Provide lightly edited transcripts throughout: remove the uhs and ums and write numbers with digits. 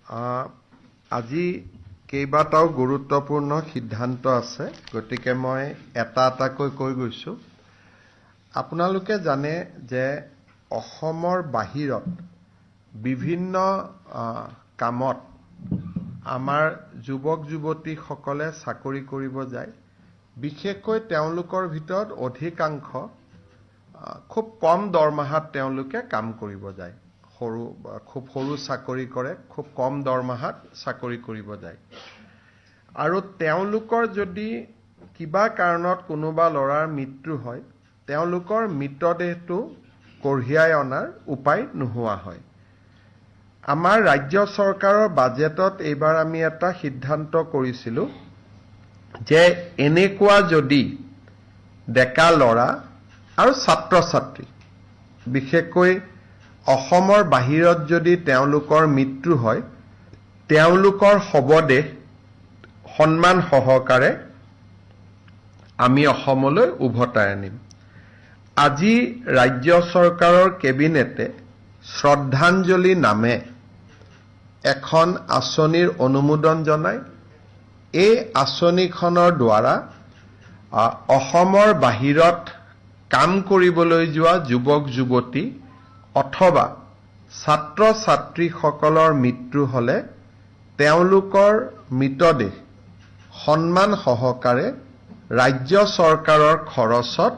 আজি কেইবাটাও গুৰুত্বপূৰ্ণ সিদ্ধান্ত আছে, গতিকে মই এটা এটাকৈ কৈ গৈছো। আপোনালোকে জানে যে অসমৰ বাহিৰত বিভিন্ন কামত আমাৰ যুৱক যুৱতীসকলে চাকৰি কৰিব যায়। বিশেষকৈ তেওঁলোকৰ ভিতৰত অধিকাংশ খুব কম দৰমহাত তেওঁলোকে কাম কৰিব যায়। খুব সৰু চাকৰি কৰে, খুব কম দৰমহাত চাকৰি কৰিব যায়। আৰু তেওঁলোকৰ যদি কিবা কাৰণত কোনোবা ল'ৰাৰ মৃত্যু হয়, তেওঁলোকৰ মৃতদেহটো কঢ়িয়াই অনাৰ উপায় নোহোৱা হয়। আমাৰ ৰাজ্য চৰকাৰৰ বাজেটত এইবাৰ আমি এটা সিদ্ধান্ত কৰিছিলোঁ যে এনেকুৱা যদি ডেকা ল'ৰা আৰু ছাত্ৰ ছাত্ৰী, বিশেষকৈ অসমৰ বাহিৰত যদি তেওঁলোকৰ মৃত্যু হয়, তেওঁলোকৰ শৱদেহ সন্মান সহকাৰে আমি অসমলৈ উভতাই আনিম। আজি ৰাজ্য চৰকাৰৰ কেবিনেটে শ্ৰদ্ধাঞ্জলি নামে এখন আঁচনিৰ অনুমোদন জনায়। এই আঁচনিখনৰ দ্বাৰা অসমৰ বাহিৰত কাম কৰিবলৈ যোৱা যুৱক যুৱতী অথবা ছাত্ৰ ছাত্ৰীসকলৰ মৃত্যু হ'লে তেওঁলোকৰ মৃতদেহ সন্মান সহকাৰে ৰাজ্য চৰকাৰৰ খৰচত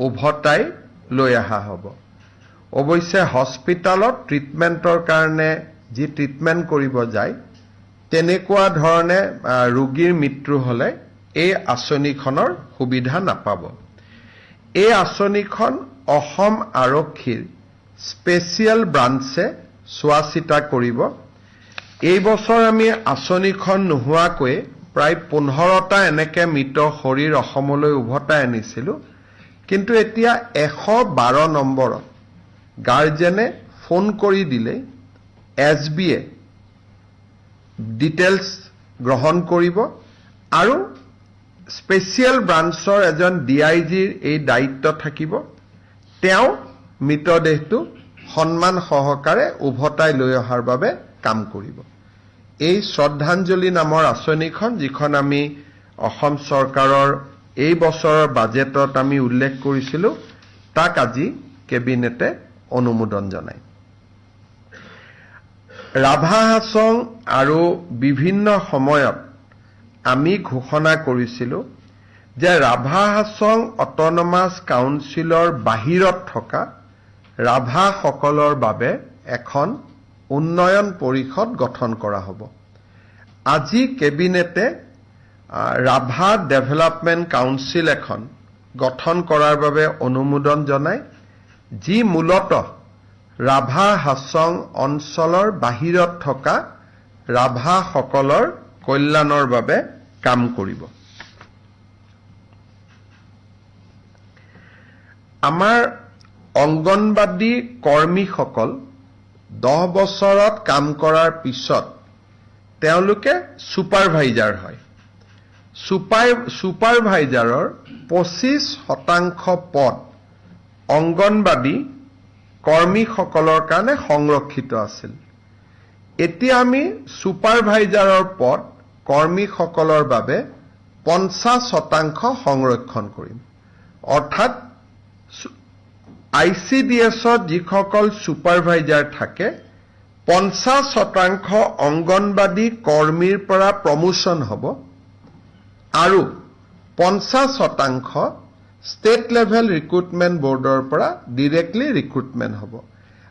উভতাই লৈ অহা হ'ব। অৱশ্যে হস্পিটালত ট্ৰিটমেণ্টৰ কাৰণে যি ট্ৰিটমেণ্ট কৰিব যায়, তেনেকুৱা ধৰণে ৰোগীৰ মৃত্যু হ'লে এই আঁচনিখনৰ সুবিধা নাপাব। এই আঁচনিখন অসম আৰক্ষীৰ স্পেচিয়েল ব্ৰাঞ্চে চোৱা চিতা কৰিব। এই বছৰ আমি আঁচনিখন নোহোৱাকৈ প্ৰায় 15টা এনেকে মৃত শৰীৰ অসমলৈ উভতাই আনিছিলোঁ। কিন্তু এতিয়া 112 নম্বৰত গাৰ্জেনে ফোন কৰি দিলেই SBয়ে ডিটেইলছ গ্ৰহণ কৰিব আৰু স্পেচিয়েল ব্ৰাঞ্চৰ এজন DIGৰ এই দায়িত্ব থাকিব। তেওঁ মৃতদেহটো সন্মান সহকাৰে উভতাই লৈ অহাৰ বাবে কাম কৰিব। এই শ্ৰদ্ধাঞ্জলি নামৰ আঁচনিখন, যিখন আমি অসম চৰকাৰৰ এই বছৰৰ বাজেটত আমি উল্লেখ কৰিছিলোঁ, তাক আজি কেবিনেটে অনুমোদন জনায়। ৰাভা হাছং আৰু বিভিন্ন সময়ত আমি ঘোষণা কৰিছিলোঁ যে ৰাভা হাছং অট'নমাছ কাউন্সিলৰ বাহিৰত থকা ৰাভাসকলৰ বাবে এখন উন্নয়ন পৰিষদ গঠন কৰা হ'ব। আজি কেবিনেটে ৰাভা ডেভেলপমেণ্ট কাউন্সিল এখন গঠন কৰাৰ বাবে অনুমোদন জনায়, যি মূলতঃ ৰাভা হাছং অঞ্চলৰ বাহিৰত থকা ৰাভাসকলৰ কল্যাণৰ বাবে কাম কৰিব। আমাৰ অংগনবাদী কৰ্মীসকল 10 বছৰত কাম কৰাৰ পিছত তেওঁলোকে ছুপাৰভাইজাৰ হয়। ছুপাৰভাইজাৰৰ 25% পদ অংগনবাদী কৰ্মীসকলৰ কাৰণে সংৰক্ষিত আছিল। এতিয়া আমি ছুপাৰভাইজাৰৰ পদ কৰ্মীসকলৰ বাবে 50% সংৰক্ষণ কৰিম। অৰ্থাৎ ICDSত যিসকল ছুপাৰভাইজাৰ থাকে, 50% অংগনবাদী কৰ্মীৰ পৰা প্ৰমোশ্যন হ'ব আৰু 50% ষ্টেট লেভেল ৰিক্ৰুটমেণ্ট বৰ্ডৰ পৰা ডিৰেক্টলি ৰিক্ৰুটমেণ্ট হ'ব।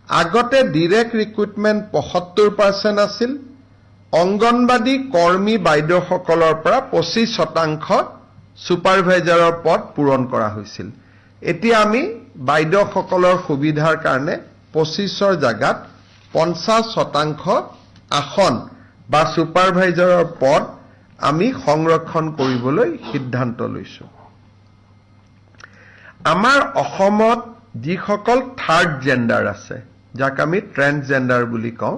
আগতে ডিৰেক্ট ৰিক্ৰুটমেণ্ট 75% আছিল। অংগনবাদী কৰ্মী বাইদেউসকলৰ পৰা 25% ছুপাৰভাইজাৰৰ পদ পূৰণ কৰা হৈছিল। এতিয়া আমি বাইদেউসকলৰ সুবিধাৰ কাৰণে 25ৰ জাগাত 50% আসন বা ছুপাৰভাইজাৰৰ পদ আমি সংৰক্ষণ কৰিবলৈ সিদ্ধান্ত লৈছোঁ। আমাৰ অসমত যিসকল থাৰ্ড জেণ্ডাৰ আছে, যাক আমি ট্ৰেন্সজেণ্ডাৰ বুলি কওঁ,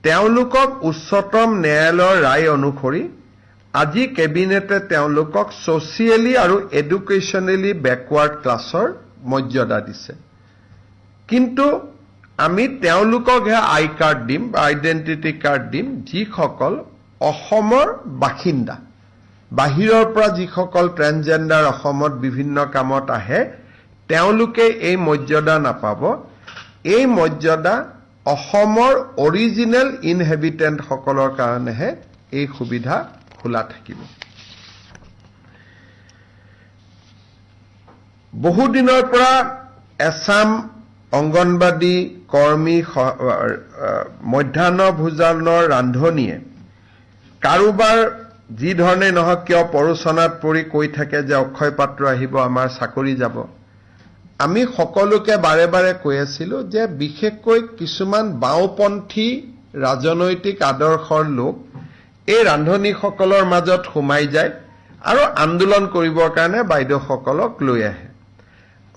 তেওঁলোকক উচ্চতম ন্যায়ালয়ৰ ৰায় অনুসৰি আজি কেবিনেটে তেওঁলোকক ছ'চিয়েলি আৰু এডুকেশ্যনেলি বেকৱাৰ্ড ক্লাছৰ মৰ্যাদা দিছে। কিন্তু আমি তেওঁলোককহে আই কাৰ্ড দিম বা আইডেণ্টিটি কাৰ্ড দিম যিসকল অসমৰ বাসিন্দা। বাহিৰৰ পৰা যিসকল ট্ৰেন্সজেণ্ডাৰ অসমত বিভিন্ন কামত আহে তেওঁলোকে এই মৰ্যাদা নাপাব। এই মৰ্যাদা অসমৰ অৰিজিনেল ইনহেবিটেণ্ট সকলৰ কাৰণেহে এই সুবিধা খোলা থাকিব। বহুদিনৰ পৰা এছাম অংগনবাদী কৰ্মী মধ্যাহ্ন ভোজনৰ ৰান্ধনীয়ে কাৰোবাৰ যি ধৰণে নহওক কিয় পৰোচনাত পৰি কৈ থাকে যে অক্ষয় পাত্ৰ আহিব, আমাৰ চাকৰি যাব। আমি সকলোকে বাৰে বাৰে কৈ আছিলোঁ যে বিশেষকৈ কিছুমান বাওঁপন্থী ৰাজনৈতিক আদৰ্শৰ লোক এই ৰান্ধনীসকলৰ মাজত সোমাই যায় আৰু আন্দোলন কৰিবৰ কাৰণে বাইদেউসকলক লৈ আহে।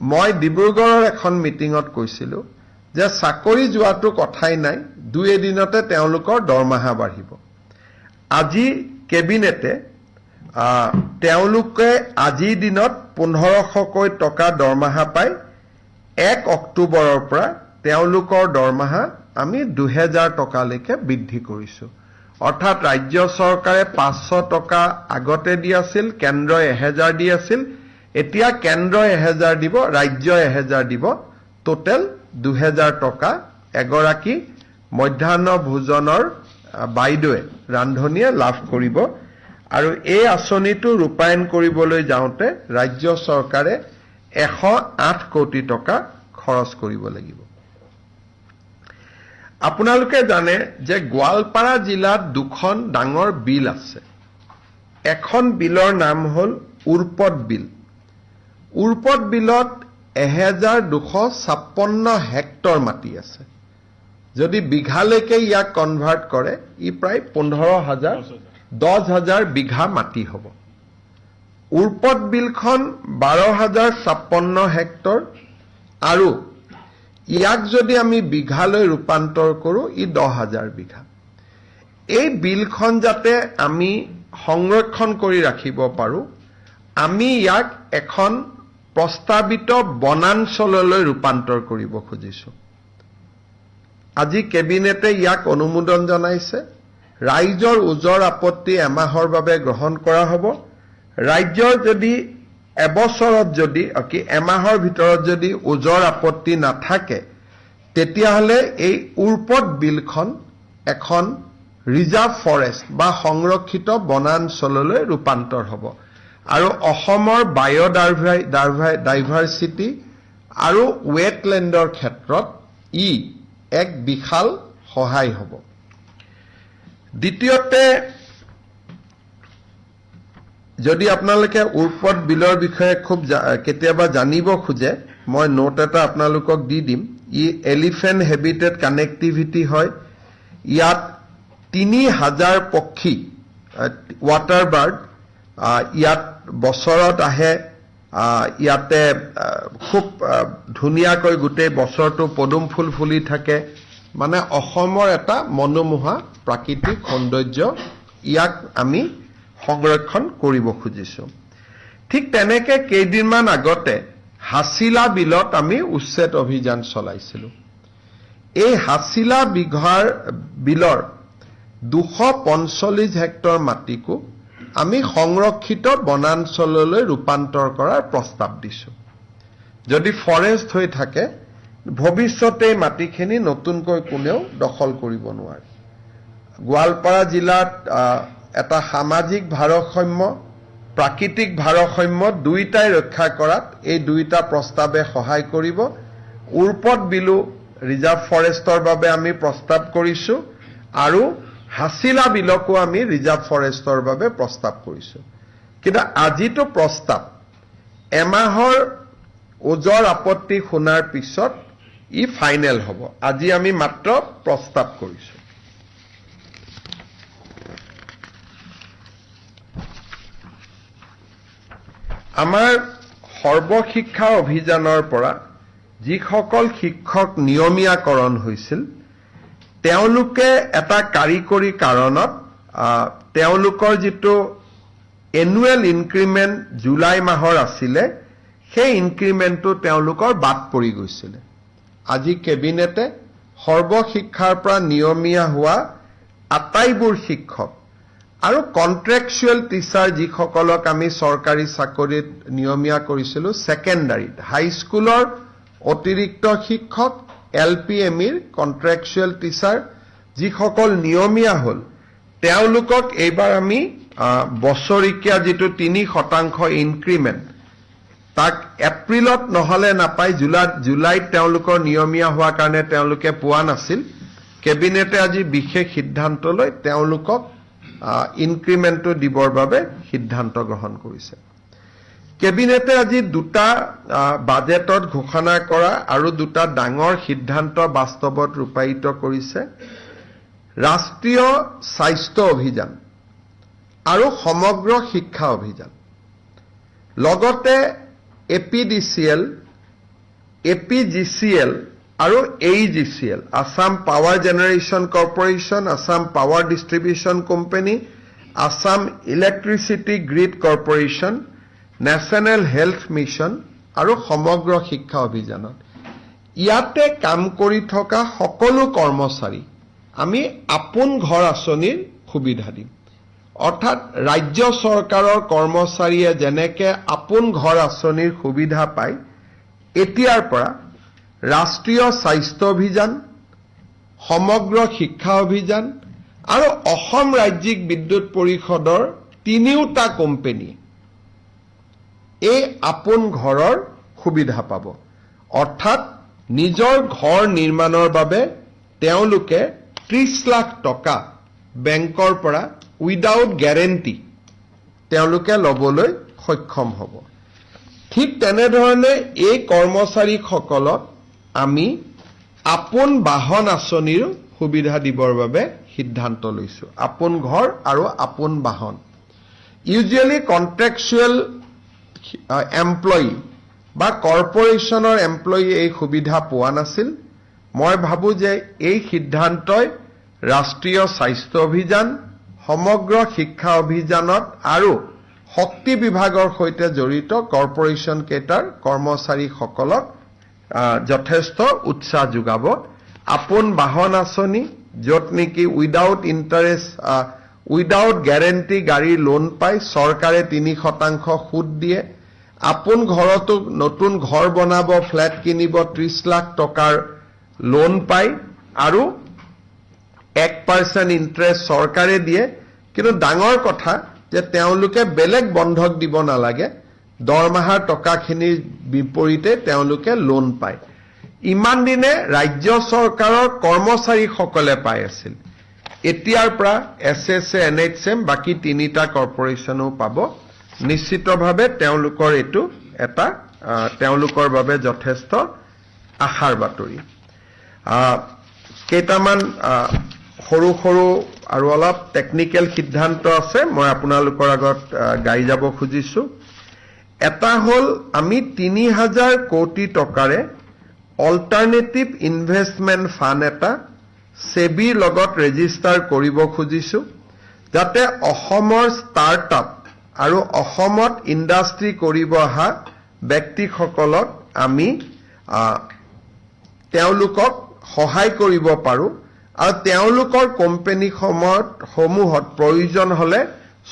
মই ডিব্ৰুগড়ৰ এখন মিটিঙত কৈছিলোঁ যে চাকৰি যোৱাটো কথাই নাই, 2 দিনতে তেওঁলোকৰ দৰমহা বাঢ়িব। আজি কেবিনেটে তেওঁলোকে আজিৰ দিনত 1500কৈ টকা দৰমহা পায়। 1 অক্টোবৰৰ পৰা তেওঁলোকৰ দৰমহা আমি 2000 টকালৈকে বৃদ্ধি কৰিছোঁ। অৰ্থাৎ ৰাজ্য চৰকাৰে 500 টকা আগতে দি আছিল, কেন্দ্ৰই 1000 দি আছিল। এতিয়া কেন্দ্ৰই 1000 দিব, ৰাজ্যই 1000 দিব, টোটেল 2000 টকা এগৰাকী মধ্যাহ্ন ভোজনৰ বাইদেৱে ৰান্ধনীয়ে লাভ কৰিব। আৰু এই আঁচনিটো ৰূপায়ণ কৰিবলৈ যাওঁতে ৰাজ্য চৰকাৰে 108 কোটি টকা খৰচ কৰিব লাগিব। আপোনালোকে জানে যে গোৱালপাৰা জিলাত 2খন ডাঙৰ বিল আছে। এখন বিলৰ নাম হ'ল উৰ্পদ বিল। উৰ্পদ বিলত 1256 হেক্টৰ মাটি আছে। যদি বিঘালৈকে ইয়াক কনভাৰ্ট কৰে ই প্ৰায় 10,000 বিঘা মাটি হ'ব। উৰ্পদ বিলখন 12,056 হেক্টৰ আৰু ইয়াক যদি আমি বিঘালৈ ৰূপান্তৰ কৰোঁ ই 10,000 বিঘা। এই বিলখন যাতে আমি সংৰক্ষণ কৰি ৰাখিব পাৰোঁ, আমি ইয়াক এখন প্ৰস্তাৱিত বনাঞ্চললৈ ৰূপান্তৰ কৰিব খুজিছোঁ। আজি কেবিনেটে ইয়াক অনুমোদন জনাইছে। ৰাইজৰ ওজৰ আপত্তি এমাহৰ বাবে গ্ৰহণ কৰা হ'ব। ৰাজ্যৰ যদি এবছৰত যদি এমাহৰ ভিতৰত যদি ওজৰ আপত্তি নাথাকে তেতিয়াহ'লে এই উৰ্পদ বিলখন এখন ৰিজাৰ্ভ ফৰেষ্ট বা সংৰক্ষিত বনাঞ্চললৈ ৰূপান্তৰ হ'ব আৰু অসমৰ বায়'ডাইভাৰ্চিটি আৰু ৱেটলেণ্ডৰ ক্ষেত্ৰত ই এক বিশাল সহায় হ'ব। দ্বিতীয়তে, যদি আপোনালোকে উৰ্পদ বিলৰ বিষয়ে খুব কেতিয়াবা জানিব খোজে, মই নোট এটা আপোনালোকক দি দিম। ই এলিফেণ্ট হেবিটেট কানেক্টিভিটি হয়। ইয়াত 3000 পক্ষী ৱাটাৰ বাৰ্ড ইয়াত বছৰত আহে। ইয়াতে খুব ধুনীয়াকৈ গোটেই বছৰটো পদুম ফুল ফুলি থাকে। মানে অসমৰ এটা মনোমোহা প্ৰাকৃতিক সৌন্দৰ্য, ইয়াক আমি সংৰক্ষণ কৰিব খুজিছোঁ। ঠিক তেনেকে কেইদিনমান আগতে হাছিলা বিলত আমি উচ্ছেদ অভিযান চলাইছিলোঁ। এই হাছিলা বিলৰ 245 হেক্টৰ মাটিকো আমি সংৰক্ষিত বনাঞ্চললৈ ৰূপান্তৰ কৰাৰ প্ৰস্তাৱ দিছোঁ। যদি ফৰেষ্ট হৈ থাকে ভৱিষ্যতে এই মাটিখিনি নতুনকৈ কোনেও দখল কৰিব নোৱাৰে। গোৱালপাৰা জিলাত এটা সামাজিক ভাৰসাম্য, প্ৰাকৃতিক ভাৰসাম্য দুয়োটাই ৰক্ষা কৰাত এই দুয়োটা প্ৰস্তাৱে সহায় কৰিব। উৰ্পদ বিলো ৰিজাৰ্ভ ফৰেষ্টৰ বাবে আমি প্ৰস্তাৱ কৰিছোঁ আৰু হাছিলা বিলকো আমি ৰিজাৰ্ভ ফৰেষ্টৰ বাবে প্ৰস্তাৱ কৰিছোঁ। কিন্তু আজিতো প্ৰস্তাৱ এমাহৰ ওজৰ আপত্তি শুনাৰ পিছত ই ফাইনেল হ'ব। আজি আমি মাত্ৰ প্ৰস্তাৱ কৰিছোঁ। আমাৰ সৰ্বশিক্ষা অভিযানৰ পৰা যিসকল শিক্ষক নিয়মীয়াকৰণ হৈছিল তেওঁলোকে এটা কাৰিকৰী কাৰণত তেওঁলোকৰ যিটো এনুৱেল ইনক্ৰিমেণ্ট জুলাই মাহৰ আছিলে সেই ইনক্ৰিমেণ্টটো তেওঁলোকৰ বাদ পৰি গৈছিলে। আজি কেবিনেটে সৰ্বশিক্ষাৰ পৰা নিয়মীয়া হোৱা আটাইবোৰ শিক্ষক আৰু কন্ট্ৰেকচুৱেল টিচাৰ যিসকলক আমি চৰকাৰী চাকৰিত নিয়মীয়া কৰিছিলোঁ সেকেন্ডাৰীত হাইস্কুলৰ অতিৰিক্ত শিক্ষক LPMৰ কন্ট্ৰেকচুৱেল টিচাৰ যিসকল নিয়মীয়া হ'ল তেওঁলোকক এইবাৰ আমি বছৰিকীয়া যিটো 3% ইনক্ৰিমেন্ট তাক এপ্ৰিলত নহলে নাপাই জুলাইত তেওঁলোকৰ নিয়মীয়া হোৱাৰ কাৰণে তেওঁলোকে পোৱা নাছিল কেবিনেটে আজি বিশেষ সিদ্ধান্ত লৈ তেওঁলোকক ইনক্ৰিমেন্টটো দিবৰ বাবে সিদ্ধান্ত গ্ৰহণ কৰিছে কেবিনেটে আজি দুটা বাজেটত ঘোষণা কৰা আৰু দুটা ডাঙৰ সিদ্ধান্ত বাস্তৱত ৰূপায়িত কৰিছে ৰাষ্ট্ৰীয় স্বাস্থ্য অভিযান আৰু সমগ্ৰ শিক্ষা অভিযান লগতে APDCL APGCL আৰু AEGCL Assam power generation corporation Assam power distribution company Assam electricity grid corporation national health mission আৰু সমগ্ৰ শিক্ষা অভিযানত ইয়াতে কাম কৰি থকা সকলো কৰ্মচাৰী আমি আপোন ঘৰ আঁচনিৰ সুবিধা দিম অৰ্থাৎ ৰাজ্য চৰকাৰৰ কৰ্মচাৰীয়ে যেনেকে আপোন ঘৰ আঁচনিৰ সুবিধা পায় এতিয়াৰ পৰা ৰাষ্ট্ৰীয় স্বাস্থ্য অভিযান সমগ্ৰ শিক্ষা অভিযান আৰু অসম ৰাজ্যিক বিদ্যুৎ পৰিষদৰ তিনিওটা কোম্পানী এই আপোন ঘৰৰ সুবিধা পাব অৰ্থাৎ নিজৰ ঘৰ নিৰ্মাণৰ বাবে তেওঁলোকে 30 লাখ টকা বেংকৰ পৰা উইদাউট গ্যাৰেন্টি তেওঁলোকে লবলৈ সক্ষম হ'ব ঠিক তেনেধৰণে এই কৰ্মচাৰীসকলক আমি আপোন বাহন আঁচনিৰ সুবিধা দিবৰ বাবে সিদ্ধান্ত লৈছো আপোন ঘৰ আৰু আপোন বাহন ইউজুৱেলি কন্ট্ৰেকচুৱেল এমপ্লয়ী বা কৰ্পোৰেশ্যনৰ এমপ্লয়ী এই সুবিধা পোৱা নাছিল মই ভাবো যে এই সিদ্ধান্তই ৰাষ্ট্ৰীয় স্বাস্থ্য অভিযান সমগ্ৰ শিক্ষা অভিযানত আৰু শক্তি বিভাগৰ সৈতে জড়িত কৰ্পোৰেশ্যন কেটাৰ কৰ্মচাৰীসকলক যথেষ্ট উৎসাহ যোগাব আপোন বাহন আঁচনি য'ত নেকি উইদাউট ইণ্টাৰেষ্ট উইদাউট গ্যাৰেন্টি গাড়ী লোন পায় চৰকাৰে 3% সুদ দিয়ে আপোন ঘৰতো নতুন ঘৰ বনাব ফ্ল্যাট কিনিব 30 লাখ টকাৰ লোন পায় আৰু 1% ইন্টাৰেষ্ট চৰকাৰে দিয়ে কিন্তু ডাঙৰ কথা যে তেওঁলোকে বেলেগ বন্ধক দিব নালাগে দৰমহাৰ টকাখিনিৰ বিপৰীতে তেওঁলোকে লোন পায় ইমান দিনে ৰাজ্য চৰকাৰৰ কৰ্মচাৰীসকলে পাই আছিল এতিয়াৰ পৰা SSA NHM বাকি তিনিটা কৰ্পোৰেশ্যনো পাব নিশ্চিতভাৱে তেওঁলোকৰ এটো এটা তেওঁলোকৰ বাবে যথেষ্ট আশাৰ বাতৰি কেইটামান সৰু সৰু আৰু অলপ টেকনিক্যাল সিদ্ধান্ত আছে মই আপোনালোকৰ আগত গাই যাব খুজিছো এটা হল আমি 3000 কোটি টকাৰে অল্টাৰনেটিভ ইনভেষ্টমেন্ট ফান্ড এটা সেবি লগত ৰেজিষ্টাৰ কৰিব খুজিছো যাতে অসমৰ ষ্টাৰ্টআপ আৰু অসমত ইণ্ডাষ্ট্ৰি কৰিব অহা ব্যক্তিসকলক আমি তেওঁলোকক সহায় কৰিব পাৰো আৰু তেওঁলোকৰ কোম্পানী সমূহত প্ৰয়োজন হলে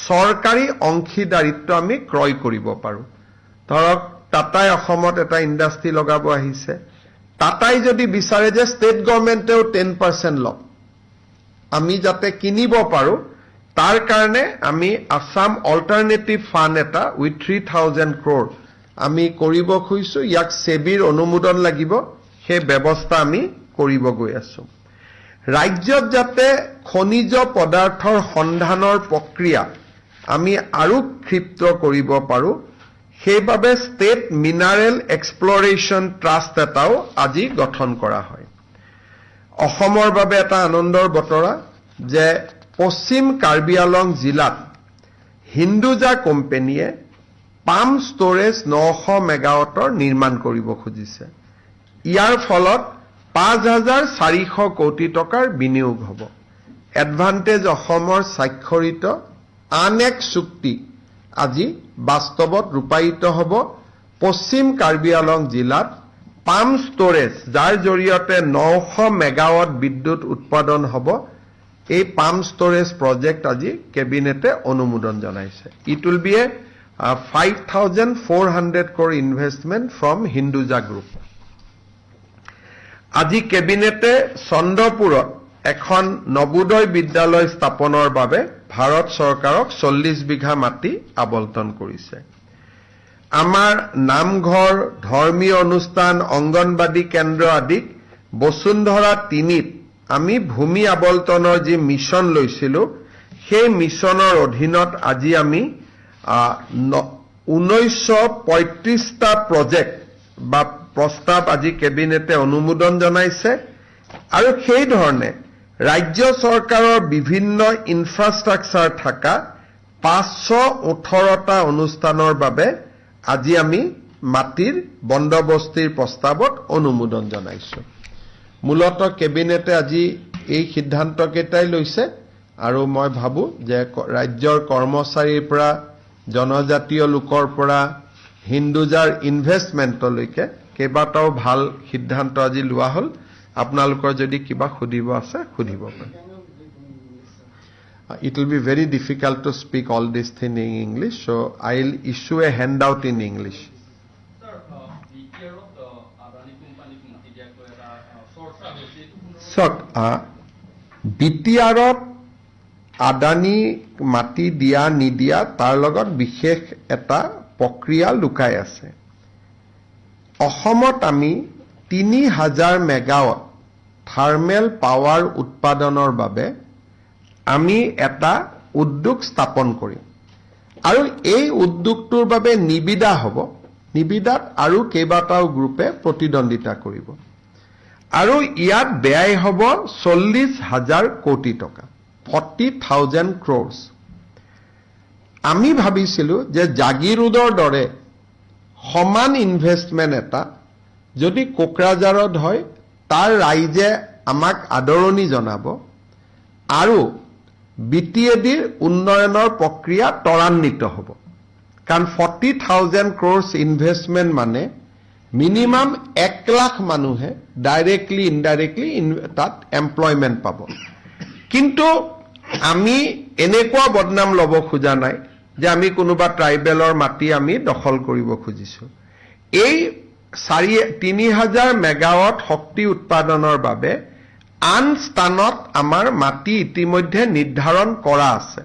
চৰকাৰী অংশীদাৰিত্ব আমি ক্ৰয় কৰিব পাৰো ধৰক টাটাই অসমত এটা ইণ্ডাষ্ট্ৰি লগাব আহিছে টাটাই যদি বিচাৰে যে ষ্টেট গভৰ্ণমেণ্টেও 10% লওক আমি যাতে কিনিব পাৰো তাৰ কাৰণে আমি আসাম অল্টাৰনেটিভ ফান্ড এটা উইথ 3000 crore আমি কৰিব খুজিছো ইয়াক সেবিৰ অনুমোদন লাগিব সেই ব্যৱস্থা আমি কৰিব গৈ আছো ৰাজ্যত যাতে খনিজ পদাৰ্থৰ সন্ধানৰ প্ৰক্ৰিয়া আমি আৰু ক্ষিপ্ৰ কৰিব পাৰো সেইবাবে ষ্টেট মিনাৰেল এক্সপ্লোৰেশ্যন ট্ৰাষ্ট এটাও আজি গঠন কৰা হয় অসমৰ বাবে এটা আনন্দৰ বতৰা যে পশ্চিম কাৰ্বি আলং জিলাত হিন্দুজা কোম্পানীয়ে পাম ষ্টোৰেজ 900 মেগাৱাটৰ নিৰ্মাণ কৰিব খুজিছে ইয়াৰ ফলত 5400 কোটি টকাৰ বিনিয়োগ হ'ব এডভান্টেজ অসমৰ স্বাক্ষৰিত আন এক চুক্তি আজি বাস্তৱত ৰূপায়িত হ'ব পশ্চিম কাৰ্বি আলং জিলাত পাম্প ষ্টোৰেজ যাৰ জৰিয়তে 900 মেগাৱাট বিদ্যুৎ উৎপাদন হ'ব এই পাম্প ষ্টোৰেজ প্ৰজেক্ট আজি কেবিনেটে অনুমোদন জনাইছে it will be A 5,400 crore investment from Hinduja group আজি কেবিনেটে চন্দ্ৰপুৰত এখন নবোদয় বিদ্যালয় স্থাপনৰ বাবে ভাৰত চৰকাৰক 40 বিঘা মাটি আবণ্টন কৰিছে আমাৰ নামঘৰ ধৰ্মীয় অনুষ্ঠান অংগনবাদী কেন্দ্ৰ আদিক বসুন্ধৰা 3ত আমি ভূমি আবণ্টনৰ যি মিছন লৈছিলো সেই মিছনৰ অধীনত আজি আমি 1935টা প্ৰজেক্ট বা প্ৰস্তাৱ আজি কেবিনেটে অনুমোদন জনাইছে আৰু সেই ধৰণে ৰাজ্য চৰকাৰৰ বিভিন্ন ইনফ্ৰাষ্ট্ৰাকচাৰ থকা 518টা অনুষ্ঠানৰ বাবে আজি আমি মাটিৰ বন্দবস্তিৰ প্ৰস্তাৱত অনুমোদন জনাইছো মূলত কেবিনেটে আজি এই সিদ্ধান্ত কেইটাই লৈছে আৰু মই ভাবো যে ৰাজ্যৰ কৰ্মচাৰীৰ পৰা জনজাতীয় লোকৰ পৰা হিন্দুজাৰ ইনভেষ্টমেণ্টলৈকে কেইবাটাও ভাল সিদ্ধান্ত আজি লোৱা হ'ল আপোনালোকৰ যদি কিবা সুধিব আছে সুধিব পাৰে It will be very difficult to speak all this thing in English, so I'll issue a handout in English. Sir, BTR of the Adani company So, BTR of Adani mati dia nidia tar logot bishesh eta pokriya lukai ase. অসমত আমি 3000 megawatt thermal power উৎপাদনৰ বাবে আমি এটা উদ্যোগ স্থাপন কৰিম আৰু এই উদ্যোগটোৰ বাবে নিবিদা হ'ব নিবিদাত আৰু কেইবাটাও গ্ৰুপে প্ৰতিদ্বন্দিতা কৰিব আৰু ইয়াত ব্যয় হ'ব 40,000 কোটি টকা 40,000 crores আমি ভাবিছিলো যে জাগিৰোডৰ দৰে সমান ইনভেষ্টমেণ্ট এটা যদি কোকৰাঝাৰত হয় তাৰ ৰাইজে আমাক আদৰণি জনাব আৰু বিটিএডিৰ উন্নয়নৰ প্ৰক্ৰিয়া ত্বৰান্বিত হ'ব কাৰণ 40,000 crores ইনভেষ্টমেণ্ট মানে মিনিমাম 1 লাখ মানুহে ডাইৰেক্টলি ইনডাইৰেক্টলি তাত এমপ্লয়মেণ্ট পাব কিন্তু আমি এনেকুৱা বদনাম ল'ব খোজা নাই যে আমি কোনোবা ট্ৰাইবেলৰ মাটি আমি দখল কৰিব খুজিছো এই 3,000 মেগাৱাট শক্তি উৎপাদনৰ বাবে আন স্থানত আমাৰ মাটি ইতিমধ্যে নিৰ্ধাৰণ কৰা আছে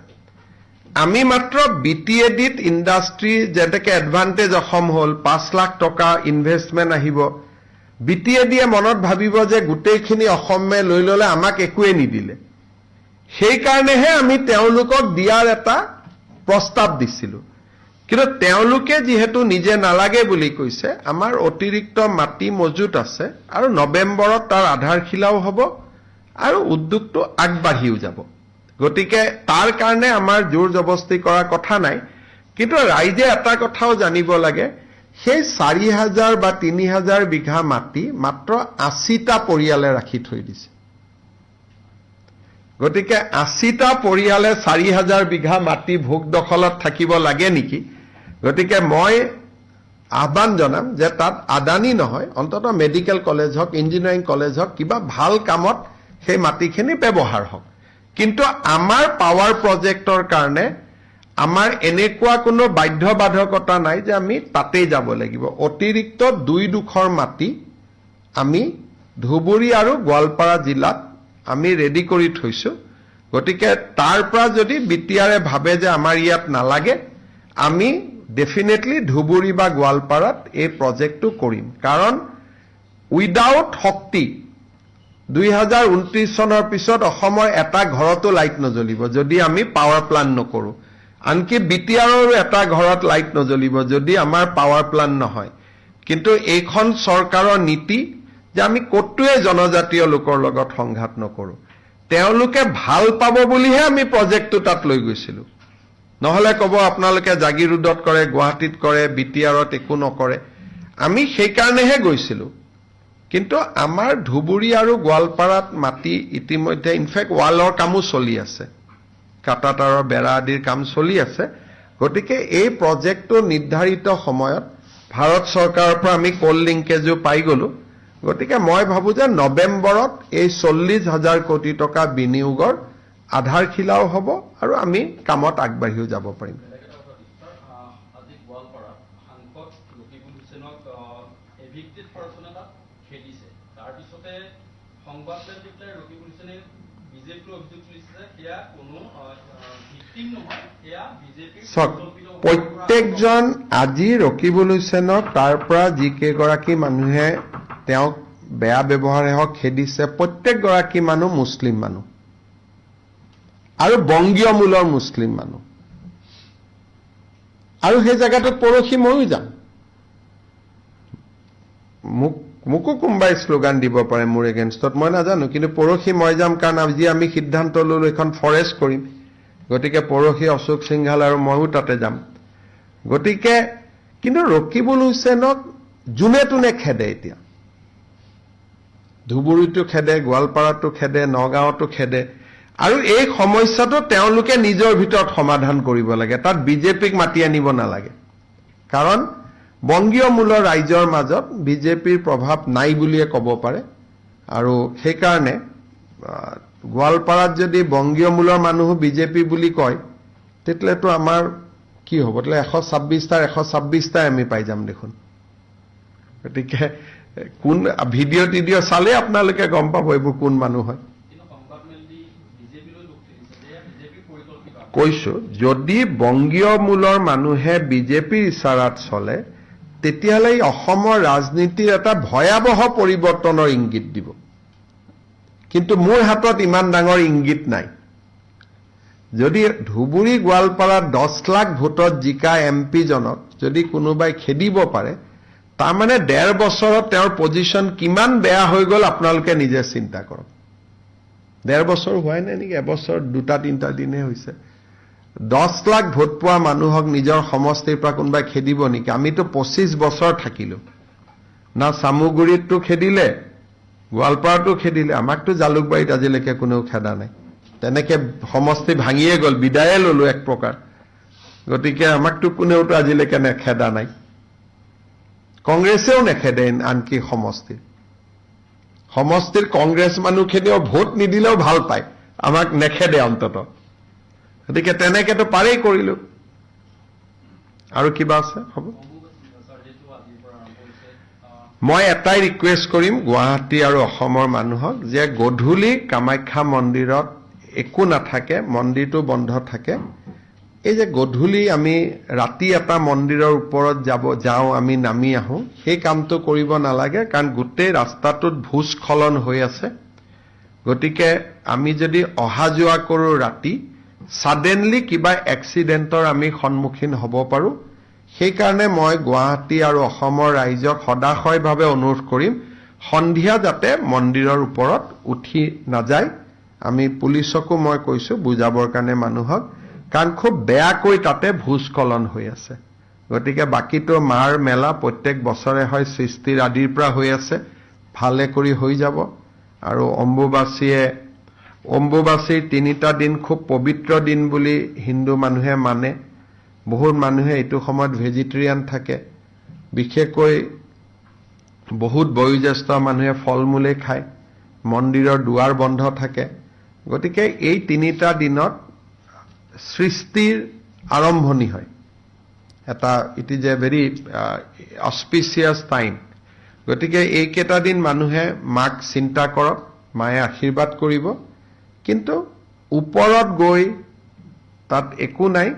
আমি মাত্ৰ বিটিএডিত ইণ্ডাষ্ট্ৰি যেনেকৈ এডভান্টেজ অসম হ'ল 5 লাখ টকা ইনভেষ্টমেণ্ট আহিব বিটিএডিয়ে মনত ভাবিব যে গোটেইখিনি অসমে লৈ ল'লে আমাক একোৱে নিদিলে সেই কাৰণেহে আমি তেওঁলোকক দিয়াৰ এটা প্ৰস্তাৱ দিছিলো কিন্তু তেওঁলোকে যেহেতু নিজে নালাগে বুলি কৈছে আমাৰ অতিৰিক্ত মাটি মজুত আছে আৰু নৱেম্বৰত তাৰ আধাৰশিলাও হ'ব আৰু উদ্যোগটো আগবাঢ়িও যাব গতিকে তাৰ কাৰণে আমাৰ জোৰ জবস্তি কৰা কথা নাই কিন্তু ৰাইজে এটা কথাও জানিব লাগে সেই 4,000 বা 3,000 বিঘা মাটি মাত্ৰ 80টা পৰিয়ালে ৰাখি থৈ দিছে গতিকে 80টা পৰিয়ালে 4,000 বিঘা মাটি ভোগ দখলত থাকিব লাগে নেকি গতিকে মই আহ্বান জনাম যে তাত আদানী নহয় অন্তত মেডিকেল কলেজ হওক ইঞ্জিনিয়াৰিং কলেজ হওক কিবা ভাল কামত সেই মাটিখিনি ব্যৱহাৰ হওক কিন্তু আমাৰ পাৱাৰ প্ৰজেক্টৰ কাৰণে আমাৰ এনেকুৱা কোনো বাধ্যবাধকতা নাই যে আমি তাতেই যাব লাগিব অতিৰিক্ত 2 মাটি আমি ধুবুৰী আৰু গোৱালপাৰা জিলাত আমি ৰেডি কৰি থৈছো গতিকে তাৰ পৰা যদি বিটিআৰে ভাবে যে আমাৰ ইয়াত নালাগে আমি ডেফিনেটলি ধুবুৰী বা গোৱালপাৰাত এই প্ৰজেক্টটো কৰিম কাৰণ উইদাউট শক্তি 2029 চনৰ পিছত অসমৰ এটা ঘৰতো লাইট নজ্বলিব যদি আমি পাৱাৰ প্লান্ট নকৰো আনকি বিটিআৰৰ এটা ঘৰত লাইট নজ্বলিব যদি আমাৰ পাৱাৰ প্লান্ট নহয় কিন্তু এইখন চৰকাৰৰ নীতি যে আমি কতোৱে জনজাতীয় লোকৰ লগত সংঘাত নকৰো তেওঁলোকে ভাল পাব বুলিহে আমি প্ৰজেক্টটো তাত লৈ গৈছিলো নহলে কব আপোনালোকে জাগিৰোডত কৰে গুৱাহাটীত কৰে বিটিআৰত একো নকৰে আমি সেই কাৰণেহে গৈছিলো কিন্তু আমাৰ ধুবুৰী আৰু গোৱালপাৰাত মাটি ইতিমধ্যে ইনফেক্ট ৱালৰ কামো চলি আছে কাটাতাৰৰ বেৰা আদিৰ কাম চলি আছে গতিকে এই প্ৰজেক্টটো নিৰ্ধাৰিত সময়ত ভাৰত চৰকাৰৰ পৰা আমি কোল লিংকেজো পাই গলো গতিকে মই ভাবো যে নৱেম্বৰত এই 40,000 কোটি টকা বিনিয়োগৰ আধাৰশিলাও হ'ব আৰু আমি কামত আগবাঢ়িও যাব পাৰিম বেলেগ এটা কথা দিছোঁ আজি গোৱালপাৰাত সাংসদ ৰকিবুল হুছেইনক এভিক্টেড পাৰ্চন এটা খেদিছে তাৰপিছতে সংবাদমেলবিষয়ে ৰকিবুল হুছেইনে বিজেপিৰ অভিযোগ তুলিছে যে সেয়া কোনো ভিক্টিম নহয় সেয়া বিজেপিৰ চাওক প্ৰত্যেকজন আজি ৰকিবুল হুছেইনক তাৰ পৰা যিকেইগৰাকী মানুহে তেওঁক বেয়া ব্যৱহাৰে হওক খেদিছে প্ৰত্যেকগৰাকী মানুহ মুছলিম মানুহ আৰু বংগীয় মূলৰ মুছলিম মানুহ আৰু সেই জেগাটোত পৰহি ময়ো যাম মোকো কোনোবাই শ্লোগান দিব পাৰে মোৰ এগেইনষ্টত মই নাজানো কিন্তু পৰহি মই যাম কাৰণ আজি আমি সিদ্ধান্ত ললো এখন ফৰেষ্ট কৰিম গতিকে পৰহি অশোক সিংঘাল আৰু ময়ো তাতে যাম গতিকে কিন্তু ৰকিবুল হুছেইনক যোনে তোনে খেদে এতিয়া ধুবুৰীটো খেদে গোৱালপাৰাটো খেদে নগাঁৱতো খেদে আৰু এই সমস্যাটো তেওঁলোকে নিজৰ ভিতৰত সমাধান কৰিব লাগে তাত বিজেপিক মাতি আনিব নালাগে কাৰণ বংগীয় মূলৰ ৰাইজৰ মাজত বিজেপিৰ প্ৰভাৱ নাই বুলিয়ে ক'ব পাৰে আৰু সেইকাৰণে গোৱালপাৰাত যদি বংগীয় মূলৰ মানুহো বিজেপি বুলি কয় তেতিয়াতো আমাৰ কি হ'ব তেতিয়াহ'লে 126টাই আমি পাই যাম দেখোন গতিকে কোন ভিডিঅ' টিডিঅ' চালে আপোনালোকে গম পাব এইবোৰ কোন মানুহ হয় কিন্তু সংবাদমেলবি বিজেপিলৈ লোক খেলিছে যে বিজেপিৰ পৰিকল্পিত কৈছো যদি বংগীয় মূলৰ মানুহে বিজেপিৰ ইচাৰাত চলে তেতিয়াহ'লে এই অসমৰ ৰাজনীতিৰ এটা ভয়াৱহ পৰিৱৰ্তনৰ ইংগিত দিব কিন্তু মোৰ হাতত ইমান ডাঙৰ ইংগিত নাই যদি ধুবুৰী গোৱালপাৰাত 10 লাখ ভোটত জিকা এমপি জনক যদি কোনোবাই খেদিব পাৰে তাৰমানে 1.5 বছৰত তেওঁৰ পজিশন কিমান বেয়া হৈ গ'ল আপোনালোকে নিজে চিন্তা কৰক 1.5 বছৰ হোৱাই নাই নেকি এবছৰ 2-3টা দিনহে হৈছে 10 লাখ ভোট পোৱা মানুহক নিজৰ সমষ্টিৰ পৰা কোনোবাই খেদিব নেকি আমিতো 25 বছৰ থাকিলো না সামুগুৰিতটো খেদিলে গোৱালপাৰাটো খেদিলে আমাকতো জালুকবাৰীত আজিলৈকে কোনেও খেদা নাই তেনেকে সমষ্টি ভাঙিয়ে গ'ল বিদায়ে ললো এক প্ৰকাৰ গতিকে আমাকতো কোনেওতো আজিলৈকে নেখেদা নাই কংগ্ৰেছেও নেখেদে আনকি সমষ্টিৰ কংগ্ৰেছ মানুহখিনিও ভোট নিদিলেও ভাল পায় আমাক নেখেদে অন্তত গতিকে তেনেকেতো পাৰেই কৰিলো আৰু কিবা আছে হ'ব মই এটাই ৰিকুৱেষ্ট কৰিম গুৱাহাটী আৰু অসমৰ মানুহক যে গধূলি কামাখ্যা মন্দিৰত একো নাথাকে মন্দিৰটো বন্ধ থাকে এই যে গধূলি আমি ৰাতি এটা মন্দিৰৰ ওপৰত যাওঁ আমি নামি আহোঁ সেই কামটো কৰিব নালাগে কাৰণ গোটেই ৰাস্তাটোত ভূস্খলন হৈ আছে গতিকে আমি যদি অহা যোৱা কৰোঁ ৰাতি সাডেনলি কিবা এক্সিডেণ্টৰ আমি সন্মুখীন হ'ব পাৰোঁ সেইকাৰণে মই গুৱাহাটী আৰু অসমৰ ৰাইজক সদাশয়ভাৱে অনুৰোধ কৰিম সন্ধিয়া যাতে মন্দিৰৰ ওপৰত উঠি নাযায় আমি পুলিচকো মই কৈছো বুজাবৰ কাৰণে মানুহক কাৰণ খুব বেয়াকৈ তাতে ভূস্খলন হৈ আছে গতিকে বাকিটো মাৰ মেলা প্ৰত্যেক বছৰে হয় সৃষ্টিৰ আদিৰ পৰা হৈ আছে ভালে কৰি হৈ যাব আৰু অম্বুবাচীৰ 3টা দিন খুব পবিত্ৰ দিন বুলি হিন্দু মানুহে মানে বহুত মানুহে এইটো সময়ত ভেজিটেৰিয়ান থাকে বিশেষকৈ বহুত বয়োজ্যেষ্ঠ মানুহে ফল-মূলে খায় মন্দিৰৰ দুৱাৰ বন্ধ থাকে গতিকে এই 3টা দিনত সৃষ্টিৰ আৰম্ভণি হয় এটা it is a very auspicious time গতিকে এইকেইটা দিন মানুহে মাক চিন্তা কৰক মায়ে আশীৰ্বাদ কৰিব কিন্তু ওপৰত গৈ তাত একো নাই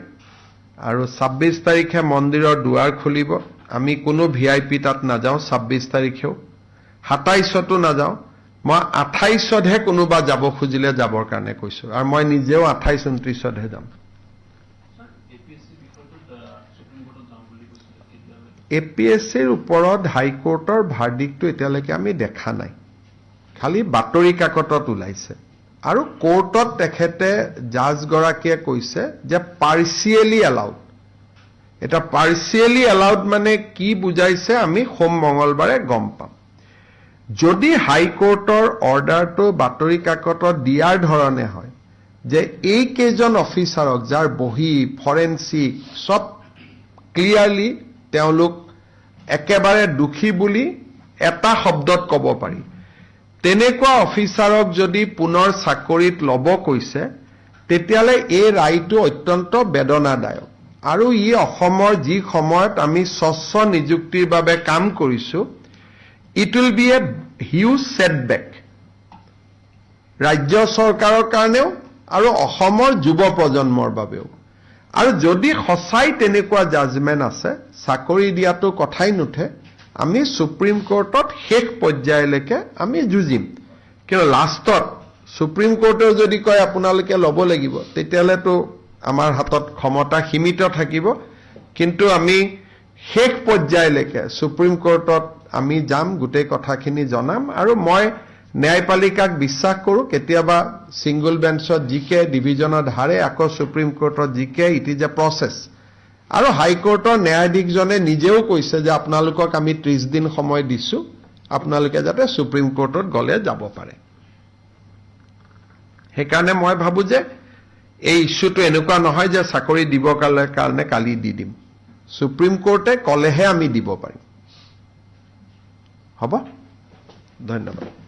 আৰু 26 তাৰিখে মন্দিৰৰ দুৱাৰ খুলিব আমি কোনো ভিআইপি তাত নাযাওঁ 26 তাৰিখেও 27তো নাযাওঁ মই 28তহে কোনোবা যাব খুজিলে যাবৰ কাৰণে কৈছো আৰু মই নিজেও 28-29তহে যাম এপিএছচিৰ ওপৰত হাইকোৰ্টৰ ভাৰ্ডিক্টটো এতিয়ালৈকে আমি দেখা নাই খালি বাতৰি কাকতত ওলাইছে আৰু কোৰ্টত তেখেতে জাজগৰাকীয়ে কৈছে যে পাৰ্চিয়েলি এলাউড এটা পাৰ্চিয়েলি এলাউড মানে কি বুজাইছে আমি সোম মঙ্গলবাৰে গম পাম যদি হাইকোৰ্টৰ অৰ্ডাৰটো বাতৰি কাকতত দিয়াৰ ধৰণে হয় যে এই কেইজন অফিচাৰক যাৰ বহি ফৰেনচিক সব ক্লিয়াৰলি তেওঁলোক একেবাৰে দোষী বুলি এটা শব্দত ক'ব পাৰি তেনেকুৱা অফিচাৰক যদি পুনৰ চাকৰিত ল'ব কৈছে তেতিয়ালে এই ৰায়টো অত্যন্ত বেদনাদায়ক আৰু ই অসমৰ যি সময়ত আমি স্বচ্ছ নিযুক্তিৰ বাবে কাম কৰিছো it will be a huge setback ৰাজ্য চৰকাৰৰ কাৰণেও আৰু অসমৰ যুৱ প্ৰজন্মৰ বাবেও আৰু যদি সঁচাই তেনেকুৱা জাজমেণ্ট আছে চাকৰি দিয়াটো কথাই নুঠে আমি সুপ্ৰিম কোৰ্টত শেষ পৰ্যায়লৈকে আমি যুঁজিম কিন্তু লাষ্টত সুপ্ৰিম কোৰ্টেও যদি কয় আপোনালোকে ল'ব লাগিব তেতিয়ালেতো আমাৰ হাতত ক্ষমতা সীমিত থাকিব কিন্তু আমি শেষ পৰ্যায়লৈকে সুপ্ৰিম কোৰ্টত আমি যাম গোটেই কথাখিনি জনাম আৰু মই ন্যায়পালিকাক বিশ্বাস কৰোঁ কেতিয়াবা সিংগল বেঞ্চত জিকে ডিভিজনত হাৰে আকৌ সুপ্ৰিম কোৰ্টত জিকে ইট ইজ এ প্ৰচেছ আৰু হাইকোৰ্টৰ ন্যায়াধীশজনে নিজেও কৈছে যে আপোনালোকক আমি 30 দিন সময় দিছো আপোনালোকে যাতে সুপ্ৰিম কোৰ্টত গলে যাব পাৰে সেইকাৰণে মই ভাবো যে এই ইস্যুটো এনেকুৱা নহয় যে চাকৰি দিব কাৰণে কালি দি দিম সুপ্ৰিম কোৰ্টে কলেহে আমি দিব পাৰিম হ'ব ধন্যবাদ